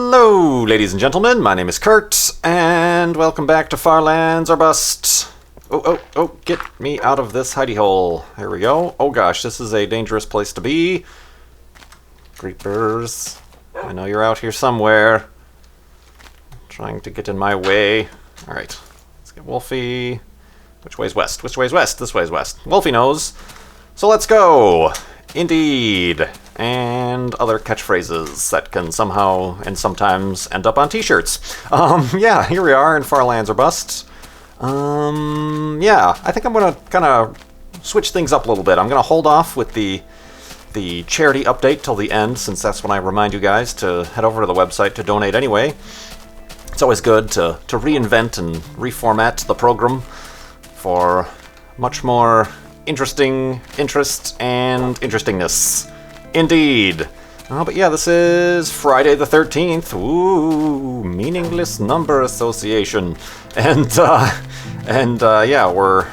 Hello, ladies and gentlemen. My name is Kurt, and welcome back to Farlands or Bust. Oh, get me out of this hidey hole. There we go. Oh gosh, this is a dangerous place to be. Creepers. I know you're out here somewhere. Trying to get in my way. Alright, let's get Wolfie. Which way's west? Which way's west? This way's west. Wolfie knows. So let's go. Indeed. And other catchphrases that can somehow and sometimes end up on t-shirts. Yeah, here we are in Farlands or Bust. Yeah, I think I'm going to kind of switch things up a little bit. I'm going to hold off with the charity update till the end, since that's when I remind you guys to head over to the website to donate anyway. It's always good to reinvent and reformat the program for much more interest and interestingness. Indeed. But yeah, this is Friday the 13th. Ooh, meaningless number association. And yeah, we're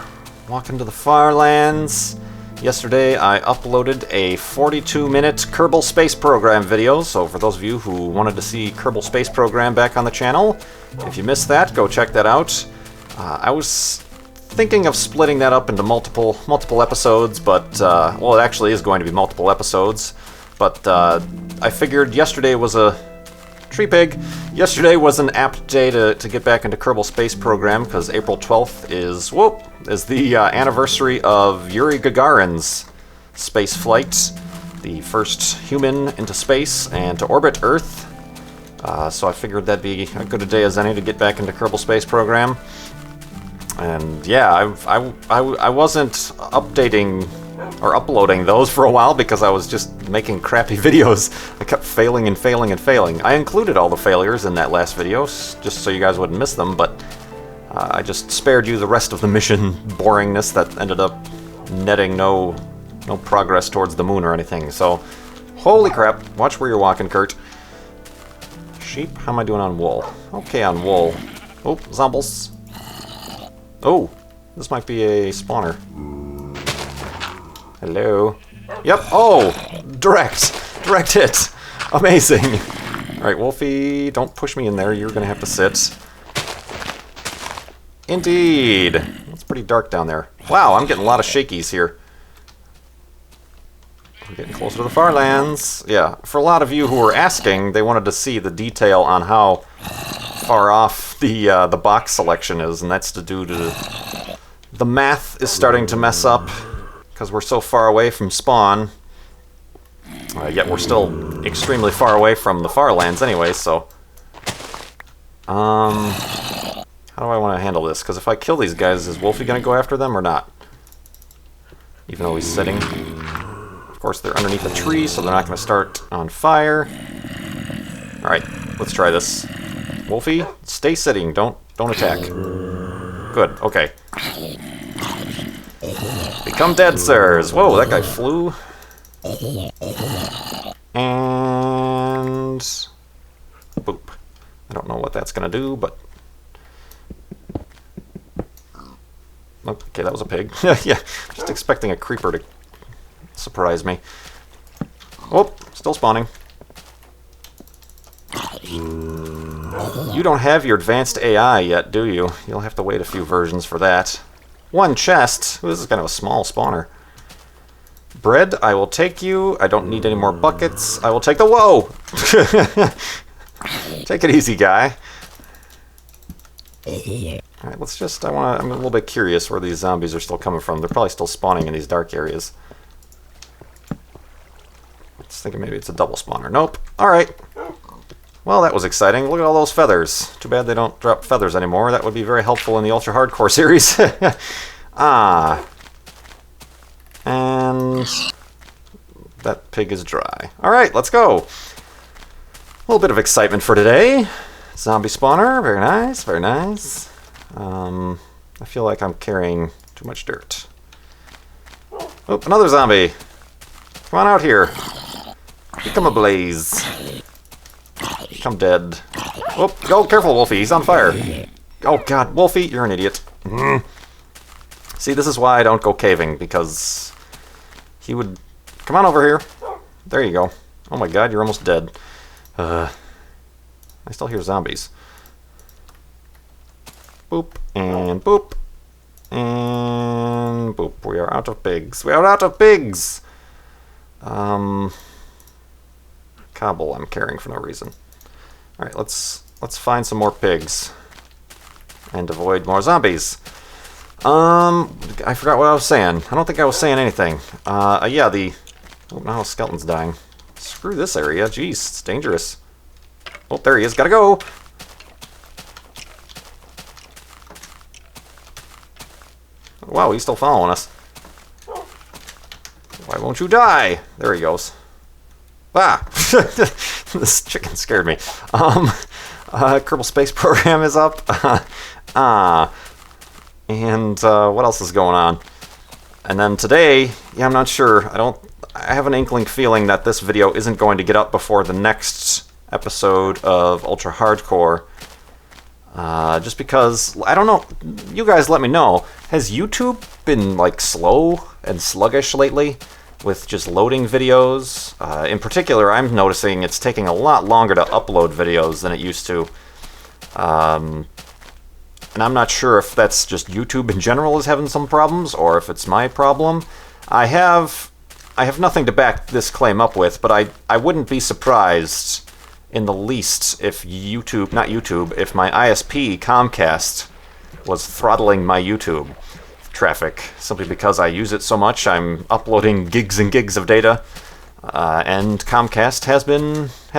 walking to the Farlands. Yesterday I uploaded a 42-minute Kerbal Space Program video, so for those of you who wanted to see Kerbal Space Program back on the channel, if you missed that, go check that out. I was thinking of splitting that up into multiple episodes, but well, it actually is going to be multiple episodes. But I figured yesterday was a tree pig. Yesterday was an apt day to get back into Kerbal Space Program, because April 12th is the anniversary of Yuri Gagarin's space flight, the first human into space and to orbit Earth. So I figured that'd be as good a day as any to get back into Kerbal Space Program. And yeah, I wasn't updating or uploading those for a while because I was just making crappy videos. I kept failing and failing and failing. I included all the failures in that last video just so you guys wouldn't miss them, but I just spared you the rest of the mission boringness that ended up netting no progress towards the moon or anything. So, holy crap, watch where you're walking, Kurt. Sheep, how am I doing on wool? Okay on wool. Oh, zombies. Oh, this might be a spawner. Hello. Yep. Oh, direct hit. Amazing. All right, Wolfie, don't push me in there. You're gonna have to sit. Indeed. It's pretty dark down there. Wow, I'm getting a lot of shakies here. I'm getting closer to the Farlands. Yeah, for a lot of you who were asking, they wanted to see the detail on how far off the box selection is, and that's due to the math is starting to mess up because we're so far away from spawn. Yet we're still extremely far away from the Farlands anyway, so how do I want to handle this? Because if I kill these guys, is Wolfie going to go after them or not? Even though he's sitting. Of course, they're underneath a tree, so they're not going to start on fire. Alright, let's try this. Wolfie, stay sitting. Don't attack. Good, okay. Become dead, sirs. Whoa, that guy flew. And boop. I don't know what that's gonna do, but okay, that was a pig. Yeah, just expecting a creeper to surprise me. Oh, still spawning. You don't have your advanced AI yet, do you? You'll have to wait a few versions for that. One chest. Ooh, this is kind of a small spawner. Bread, I will take you. I don't need any more buckets. I will take the... Whoa! Take it easy, guy. Alright, let's just... I'm a little bit curious where these zombies are still coming from. They're probably still spawning in these dark areas. Just thinking maybe it's a double spawner. Nope. Alright. Well, that was exciting. Look at all those feathers. Too bad they don't drop feathers anymore. That would be very helpful in the Ultra Hardcore series. And that pig is dry. Alright, let's go. A little bit of excitement for today. Zombie spawner. Very nice, very nice. I feel like I'm carrying too much dirt. Oh, another zombie. Come on out here. Become a blaze. Become dead. Oh, go, careful, Wolfie. He's on fire. Oh, God. Wolfie, you're an idiot. See, this is why I don't go caving, because he would... Come on over here. There you go. Oh, my God, you're almost dead. I still hear zombies. Boop, and boop, and boop. We are out of pigs. We are out of pigs! Cobble I'm carrying for no reason. Alright, let's find some more pigs. And avoid more zombies. I forgot what I was saying. I don't think I was saying anything. Yeah, oh, now a skeleton's dying. Screw this area. Jeez, it's dangerous. Oh, there he is. Gotta go! Wow, he's still following us. Why won't you die? There he goes. Ah! This chicken scared me. Kerbal Space Program is up. And what else is going on? And then today, yeah, I'm not sure. I have an inkling feeling that this video isn't going to get up before the next episode of Ultra Hardcore. Just because, I don't know, you guys let me know. Has YouTube been, like, slow and sluggish lately with just loading videos? In particular, I'm noticing it's taking a lot longer to upload videos than it used to. And I'm not sure if that's just YouTube in general is having some problems, or if it's my problem. I have nothing to back this claim up with, but I wouldn't be surprised in the least if if my ISP, Comcast, was throttling my YouTube traffic, simply because I use it so much. I'm uploading gigs and gigs of data, and Comcast has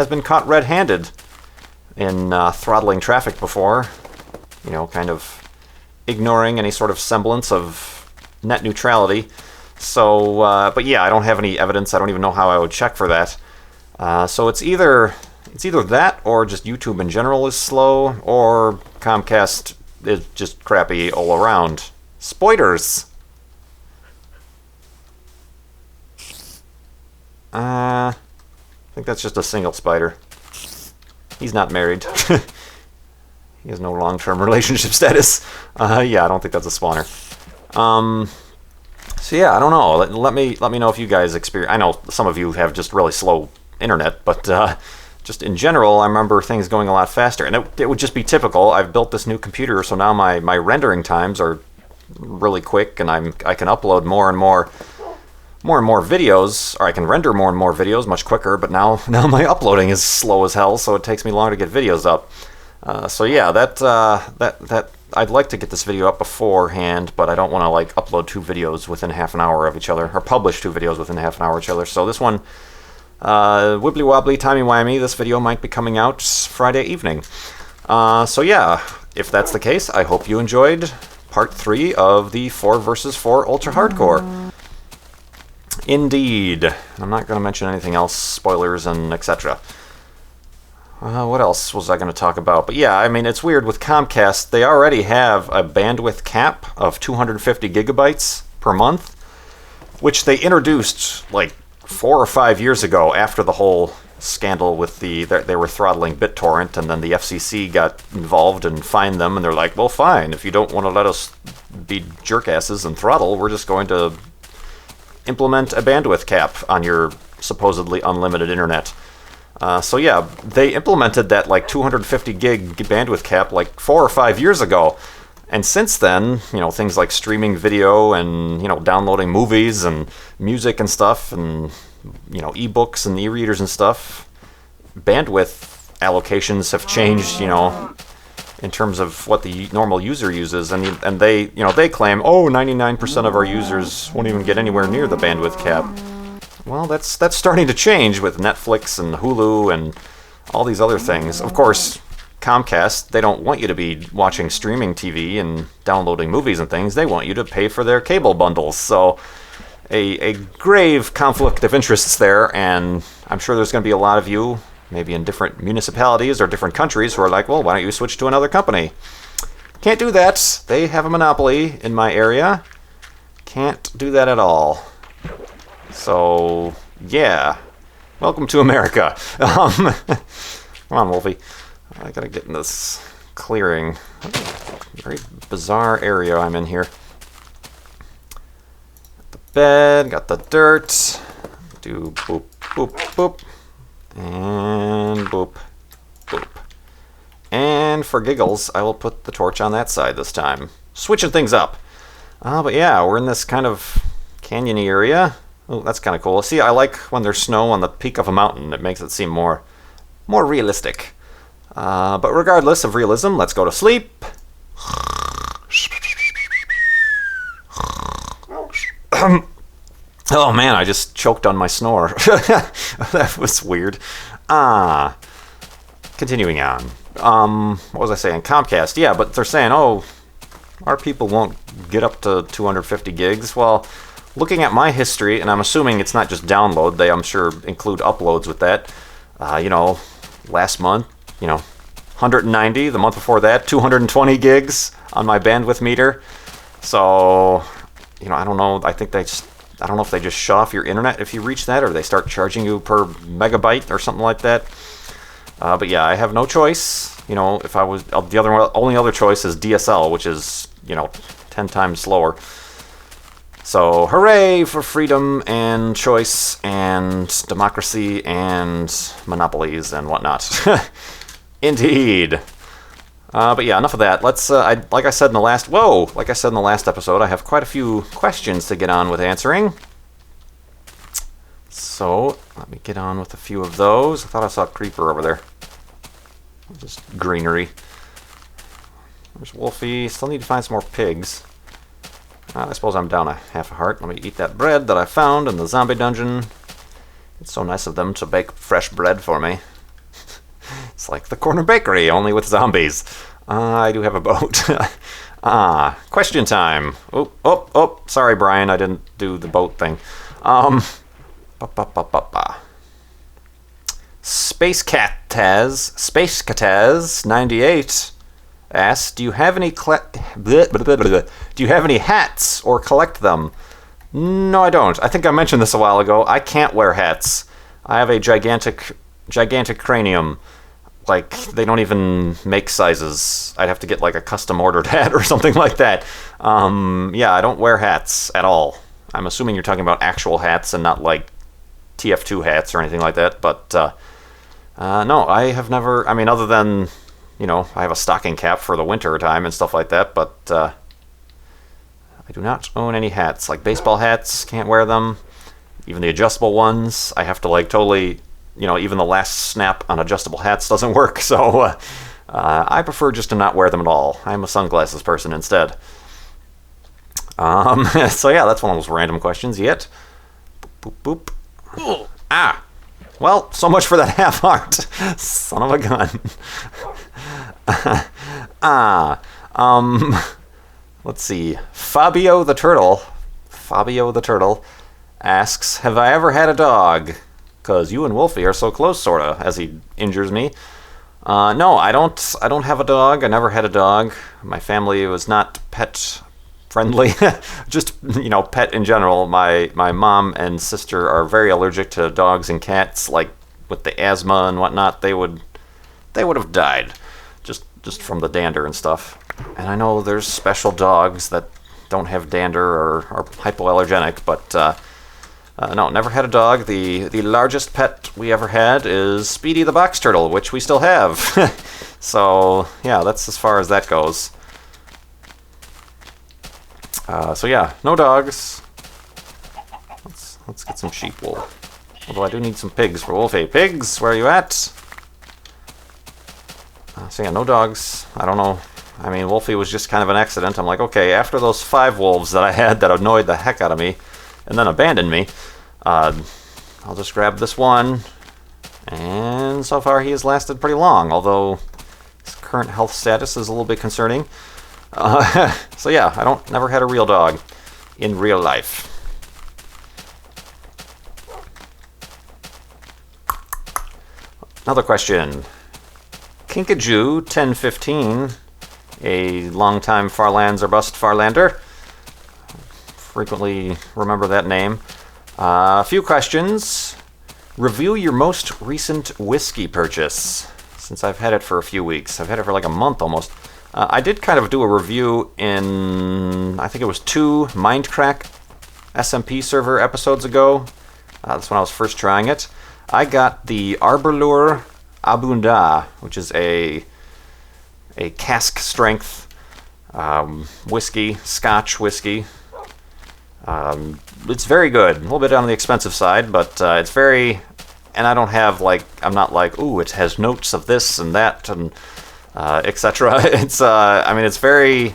been caught red-handed in throttling traffic before. You know, kind of ignoring any sort of semblance of net neutrality. So, but yeah, I don't have any evidence. I don't even know how I would check for that. So it's either that, or just YouTube in general is slow, or Comcast is just crappy all around. Spoilers! I think that's just a single spider. He's not married. He has no long-term relationship status. Yeah, I don't think that's a spawner. So yeah, I don't know. Let me know if you guys experience. I know some of you have just really slow internet, but just in general, I remember things going a lot faster. And it would just be typical. I've built this new computer, so now my rendering times are really quick, and I can upload more and more videos, or I can render more and more videos much quicker. But now my uploading is slow as hell, so it takes me longer to get videos up. So yeah, that I'd like to get this video up beforehand, but I don't want to like upload 2 videos within half an hour of each other, or publish 2 videos within half an hour of each other. So this one, wibbly wobbly, timey wimey, this video might be coming out Friday evening. So yeah, if that's the case, I hope you enjoyed part 3 of the 4 vs 4 Ultra Hardcore. Indeed. I'm not going to mention anything else, spoilers and etc. What else was I going to talk about? But yeah, I mean, it's weird with Comcast. They already have a bandwidth cap of 250 gigabytes per month, which they introduced like 4 or 5 years ago after the whole scandal with they were throttling BitTorrent, and then the FCC got involved and fined them, and they're like, well, fine, if you don't want to let us be jerkasses and throttle, we're just going to implement a bandwidth cap on your supposedly unlimited internet. So yeah, they implemented that like 250 gig bandwidth cap like 4 or 5 years ago. And since then, you know, things like streaming video and, you know, downloading movies and music and stuff, and, you know, ebooks and e-readers and stuff, bandwidth allocations have changed, you know, in terms of what the normal user uses. And they, you know, they claim, oh, 99% of our users won't even get anywhere near the bandwidth cap. Well, that's starting to change with Netflix and Hulu and all these other things. Of course, Comcast, they don't want you to be watching streaming TV and downloading movies and things. They want you to pay for their cable bundles. So a grave conflict of interests there, and I'm sure there's going to be a lot of you, maybe in different municipalities or different countries, who are like, well, why don't you switch to another company? Can't do that. They have a monopoly in my area. Can't do that at all. So, yeah. Welcome to America. Come on, Wolfie. I gotta get in this clearing. Very bizarre area I'm in here. Got the bed, got the dirt. Do boop, boop, boop. And boop, boop. for giggles, I will put the torch on that side this time. Switching things up. But yeah, we're in this kind of canyony area. Oh, that's kind of cool. See, I like when there's snow on the peak of a mountain. It makes it seem more realistic. But regardless of realism, let's go to sleep. Oh man, I just choked on my snore. That was weird. Continuing on. What was I saying? Comcast. Yeah, but they're saying, oh, our people won't get up to 250 gigs. Well, looking at my history, and I'm assuming it's not just download, they, I'm sure, include uploads with that. Last month, 190. The month before that, 220 gigs on my bandwidth meter. So, I don't know. I don't know if they just shut off your internet if you reach that, or they start charging you per megabyte or something like that. But yeah, I have no choice. If I was only other choice is DSL, which is 10 times slower. So hooray for freedom and choice and democracy and monopolies and whatnot. Indeed. But yeah, enough of that. Let's. Like I said in the last episode, I have quite a few questions to get on with answering. So let me get on with a few of those. I thought I saw a creeper over there. Just greenery. There's Wolfie. Still need to find some more pigs. I suppose I'm down a half a heart. Let me eat that bread that I found in the zombie dungeon. It's so nice of them to bake fresh bread for me. It's like the corner bakery, only with zombies. I do have a boat. Question time. Oh, sorry, Brian, I didn't do the boat thing. Space Cataz 98 asks, do you have any hats or collect them? No, I don't. I think I mentioned this a while ago. I can't wear hats. I have a gigantic cranium. Like, they don't even make sizes. I'd have to get like a custom ordered hat or something like that. Yeah, I don't wear hats at all. I'm assuming you're talking about actual hats and not like TF2 hats or anything like that. But no, I have never. I mean, other than I have a stocking cap for the winter time and stuff like that. But I do not own any hats. Like baseball hats, can't wear them. Even the adjustable ones, I have to like totally. Even the last snap on adjustable hats doesn't work, so I prefer just to not wear them at all. I'm a sunglasses person instead. So yeah, that's one of those random questions yet. Boop, boop, boop. Well, so much for that half heart. Son of a gun. Let's see. Fabio the Turtle asks, have I ever had a dog? Because you and Wolfie are so close, sorta, as he injures me. No, I don't have a dog. I never had a dog. My family was not pet friendly. Just, pet in general. My mom and sister are very allergic to dogs and cats. Like, with the asthma and whatnot, they would have died. Just from the dander and stuff. And I know there's special dogs that don't have dander or are hypoallergenic, but... no, never had a dog. The largest pet we ever had is Speedy the Box Turtle, which we still have. So, yeah, that's as far as that goes. So yeah, no dogs. Let's get some sheep wool. Although I do need some pigs for Wolfie. Pigs, where are you at? So yeah, no dogs. I don't know. I mean, Wolfie was just kind of an accident. I'm like, okay, after those 5 wolves that I had that annoyed the heck out of me, and then abandoned me, I'll just grab this one, and so far he has lasted pretty long, although his current health status is a little bit concerning. So yeah, never had a real dog in real life. Another question. Kinkajou 1015, a longtime Farlands or Bust Farlander. Frequently remember that name. A few questions. Review your most recent whiskey purchase, since I've had it for a few weeks. I've had it for like a month almost. I did kind of do a review in, I think it was 2 Mindcrack SMP server episodes ago. That's when I was first trying it. I got the Arborlure Abunda, which is a a cask strength whiskey, Scotch whiskey. It's very good. A little bit on the expensive side, but it's very... And I don't have, like... I'm not like, ooh, it has notes of this and that and etc. It's, I mean, it's very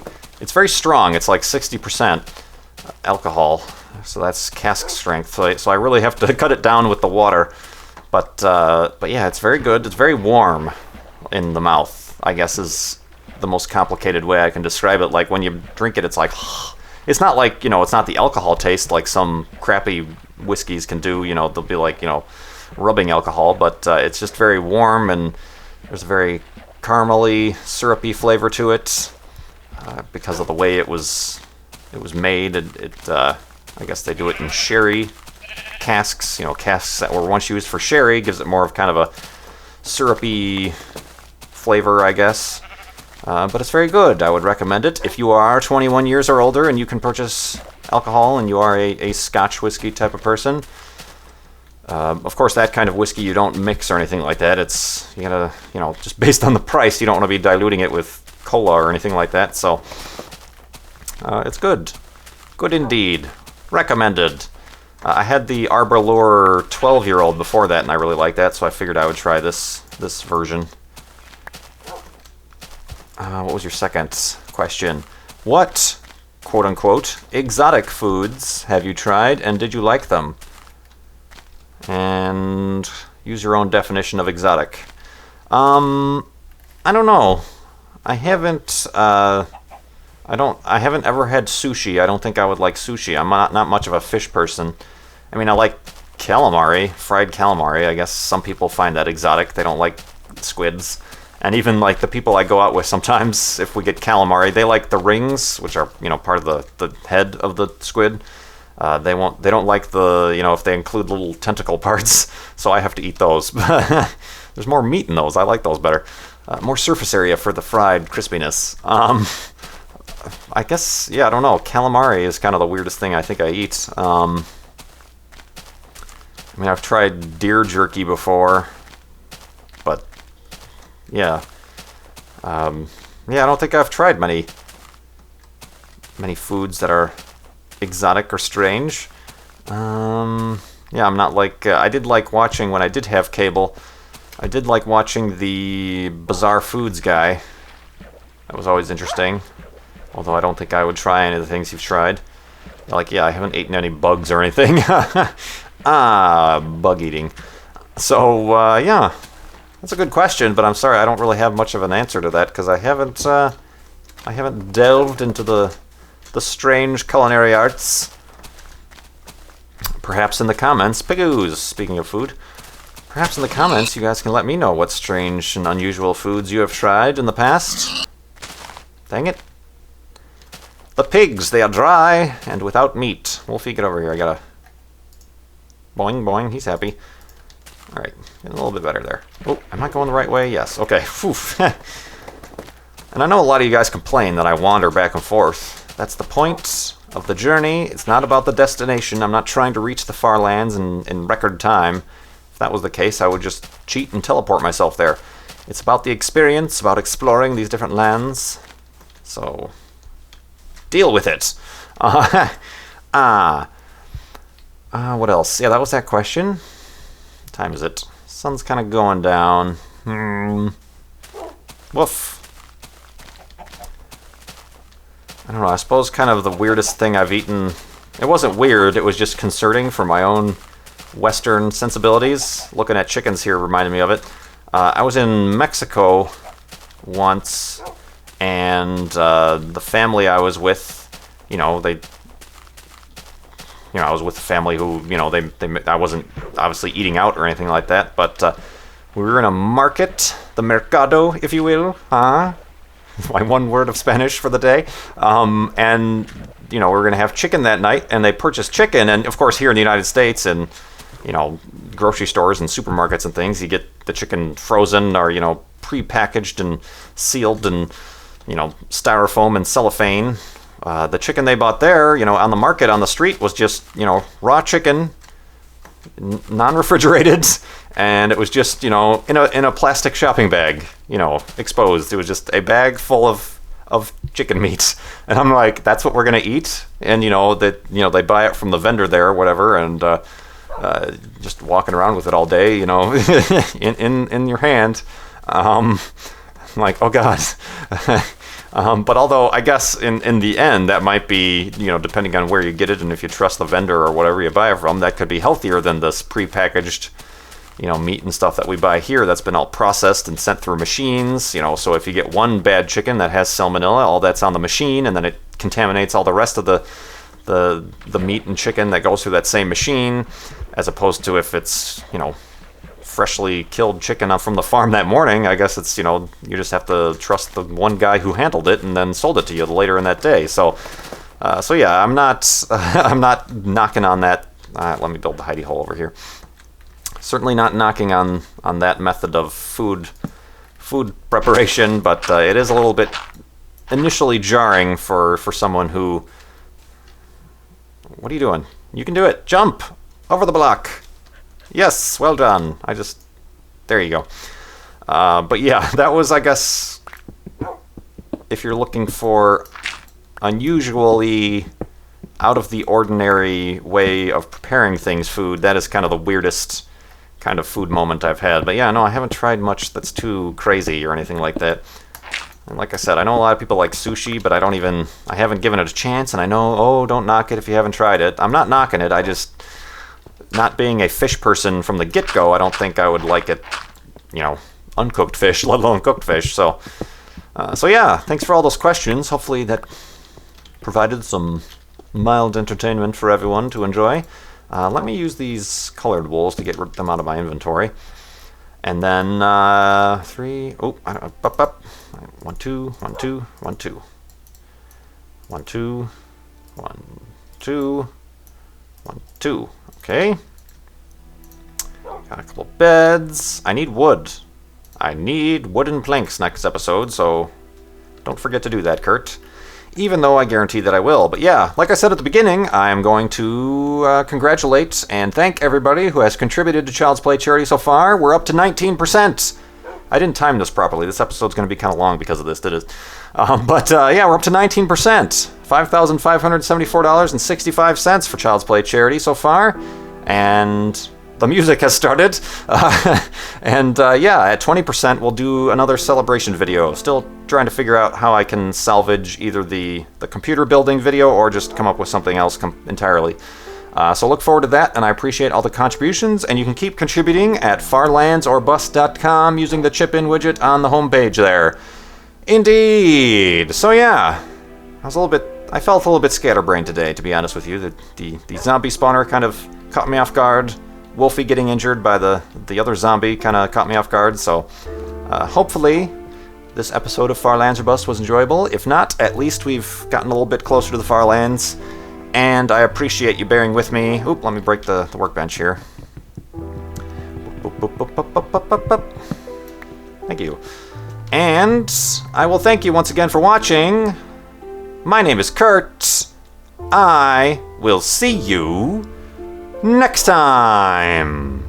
strong. It's like 60% alcohol. So that's cask strength. So I really have to cut it down with the water. But yeah, it's very good. It's very warm in the mouth, I guess is the most complicated way I can describe it. Like when you drink it, it's like... It's not like, it's not the alcohol taste like some crappy whiskeys can do. They'll be like, rubbing alcohol, but it's just very warm, and there's a very caramely, syrupy flavor to it because of the way it was made. I guess they do it in sherry casks. Casks that were once used for sherry gives it more of kind of a syrupy flavor, I guess. But it's very good. I would recommend it. If you are 21 years or older and you can purchase alcohol and you are a Scotch whiskey type of person, of course that kind of whiskey you don't mix or anything like that. It's, you gotta, just based on the price, you don't want to be diluting it with cola or anything like that. So it's good. Good indeed. Recommended. I had the Arbor Lure 12-year-old before that, and I really liked that, so I figured I would try this version. What was your second question? What, quote-unquote, exotic foods have you tried, and did you like them? And use your own definition of exotic. I don't know. I haven't ever had sushi. I don't think I would like sushi. I'm not much of a fish person. I mean, I like calamari, fried calamari. I guess some people find that exotic. They don't like squids. And even like the people I go out with sometimes, if we get calamari, they like the rings, which are part of the head of the squid. They don't like the if they include little tentacle parts. So I have to eat those. There's more meat in those. I like those better. More surface area for the fried crispiness. I guess I don't know. Calamari is kind of the weirdest thing I think I eat. I mean, I've tried deer jerky before, but. Yeah. I don't think I've tried many foods that are exotic or strange. I'm not like... I did like watching, when I did have cable, I did like watching the Bizarre Foods guy. That was always interesting. Although I don't think I would try any of the things you've tried. Like, I haven't eaten any bugs or anything. Bug eating. So, yeah. That's a good question, but I'm sorry, I don't really have much of an answer to that because I haven't delved into the strange culinary arts. Perhaps in the comments, Pigoos, speaking of food, perhaps in the comments you guys can let me know what strange and unusual foods you have tried in the past. Dang it. The pigs, they are dry and without meat. Wolfie, get over here. I gotta... Boing, boing, he's happy. Alright, getting a little bit better there. Oh, am I going the right way? Yes. Okay. And I know a lot of you guys complain that I wander back and forth. That's the point of the journey. It's not about the destination. I'm not trying to reach the far lands in record time. If that was the case, I would just cheat and teleport myself there. It's about the experience, about exploring these different lands. So, deal with it. What else? Yeah, that was that question. Time is it? Sun's kind of going down. Woof. I don't know, I suppose kind of the weirdest thing I've eaten... It wasn't weird, it was just concerning for my own Western sensibilities. Looking at chickens here reminded me of it. I was in Mexico once, and the family I was with, I was with a family who, I wasn't obviously eating out or anything like that, but we were in a market, the mercado, if you will, my one word of Spanish for the day, and, we were going to have chicken that night, and they purchased chicken, and of course here in the United States, and, grocery stores and supermarkets and things, you get the chicken frozen or, pre-packaged and sealed and, styrofoam and cellophane. The chicken they bought there, on the market, on the street, was just, raw chicken, non-refrigerated, and it was just, you know, in a plastic shopping bag, you know, exposed. It was just a bag full of chicken meat, and I'm like, that's what we're gonna eat? And you know that, you know, they buy it from the vendor there or whatever, and just walking around with it all day, you know, in your hand. I'm like, oh god. But although I guess in the end that might be, you know, depending on where you get it and if you trust the vendor or whatever you buy it from, that could be healthier than this prepackaged, you know, meat and stuff that we buy here that's been all processed and sent through machines, you know. So if you get one bad chicken that has salmonella, all that's on the machine, and then it contaminates all the rest of the meat and chicken that goes through that same machine, as opposed to if it's, you know, freshly killed chicken from the farm that morning. I guess it's, you know, you just have to trust the one guy who handled it and then sold it to you later in that day. So yeah, I'm not I'm not knocking on that. Let me build the hidey hole over here. Certainly not knocking on that method of food preparation, but it is a little bit initially jarring for someone who. What are you doing? You can do it. Jump over the block. Yes, well done. There you go. But yeah, that was, I guess, if you're looking for unusually out of the ordinary way of preparing things, food, that is kind of the weirdest kind of food moment I've had. But yeah, no, I haven't tried much that's too crazy or anything like that. And like I said, I know a lot of people like sushi, but I haven't given it a chance, and I know, oh, don't knock it if you haven't tried it. I'm not knocking it, I just, not being a fish person from the get-go, I don't think I would like it, you know, uncooked fish, let alone cooked fish. So yeah, thanks for all those questions. Hopefully that provided some mild entertainment for everyone to enjoy. Let me use these colored wools to get them out of my inventory. And then 3, oh, up. 1, 2, 1, 2, 1, 2. 1, 2, 1, 2, 1, 2. Okay. Got a couple beds. I need wood. I need wooden planks next episode, so don't forget to do that, Kurt. Even though I guarantee that I will. But yeah, like I said at the beginning, I'm going to congratulate and thank everybody who has contributed to Child's Play charity so far. We're up to 19%. I didn't time this properly. This episode's going to be kind of long because of this, did it? But yeah, we're up to 19%. $5,574.65 for Child's Play charity so far. And the music has started. And yeah, at 20%, we'll do another celebration video. Still trying to figure out how I can salvage either the computer building video or just come up with something else entirely. So look forward to that, and I appreciate all the contributions, and you can keep contributing at farlandsorbust.com using the chip-in widget on the homepage there. Indeed! So yeah, I felt a little bit scatterbrained today, to be honest with you. The zombie spawner kind of caught me off guard. Wolfie getting injured by the other zombie kind of caught me off guard, so hopefully this episode of Farlands or Bust was enjoyable. If not, at least we've gotten a little bit closer to the Farlands. And I appreciate you bearing with me. Oop, let me break the workbench here. Thank you. And I will thank you once again for watching. My name is Kurt. I will see you next time.